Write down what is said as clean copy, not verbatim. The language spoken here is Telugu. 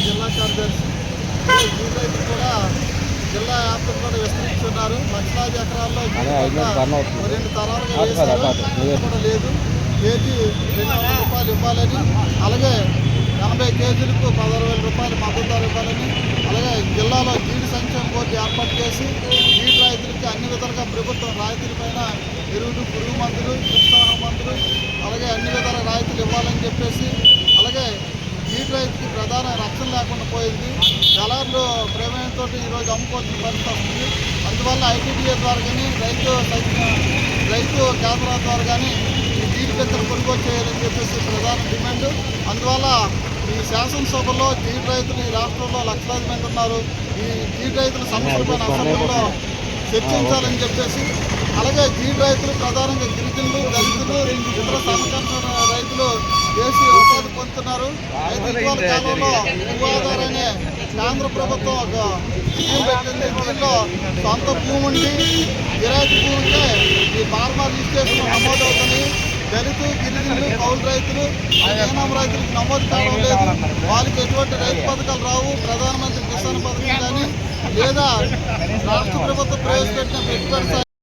జిల్లా కార్యదర్శి కూడా జిల్లా వ్యాప్తంగా విస్తరించున్నారు. లక్షలాది ఎకరాల్లో 2 తరాలుగా కూడా లేదు. కేజీ 200 రూపాయలు ఇవ్వాలని, అలాగే 80 కేజీలకు 16,000 రూపాయలు మద్దతు ధర ఇవ్వాలని, అలాగే జిల్లాలో జీడి సంక్షేమ బోర్డు ఏర్పాటు చేసి జీడి రైతులకి అన్ని విధాలుగా ప్రభుత్వం రాయితీలపైన ఎరువులు, పురుగు మందులు, క్రిమిసంహార మందులు, అలాగే అన్ని విధాల రాయితీలు ఇవ్వాలని చెప్పేసి, అలాగే జీడి రైతుకి ప్రధాన రక్షణ లేకుండా పోయింది. దళారులు ప్రమేయంతో ఈరోజు అమ్ముకోవాల్సిన పరిస్థితి వస్తుంది. అందువల్ల ఐటీడీఏ ద్వారా కానీ రైతు కేంద్రాల ద్వారా కానీ ఈ జీడి పెద్దలు కొనుగోలు చేయాలని చెప్పేసి ప్రధాన డిమాండ్. అందువల్ల ఈ శాసనసభలో జీడి రైతులు ఈ రాష్ట్రంలో లక్షలాది మంది ఉన్నారు. ఈ జీడి రైతుల సమస్యలపైన అసెంబ్లీలో చర్చించాలని చెప్పేసి, అలాగే జీడి రైతులు ప్రధానంగా గిరిజనులు, దళితులు, ఇతర సమకాలీన రైతులు చేసి ఉపాధి పొందుతున్నారు. అయితే ఇటీవల కాలంలో భూ ఆధారనే కేంద్ర ప్రభుత్వం ఒక స్కీమ్ పెట్టింది. దీనిలో సొంత భూమి ఉండి గిరాకీ భూమి ఉంటే ఈ ఫార్మర్ రిజిస్ట్రేషన్ నమోదవుతుంది. దళితు, గిరిజనులు, కౌలు రైతులు, ఏనాం రైతులకు నమోదు కావడం లేదు. వాళ్ళకి ఎటువంటి రైతు పథకాలు రావు. ప్రధానమంత్రి కిసాన్ పథకం కానీ లేదా రాష్ట్ర ప్రభుత్వం ప్రవేశపెట్టిన పెట్టుబడి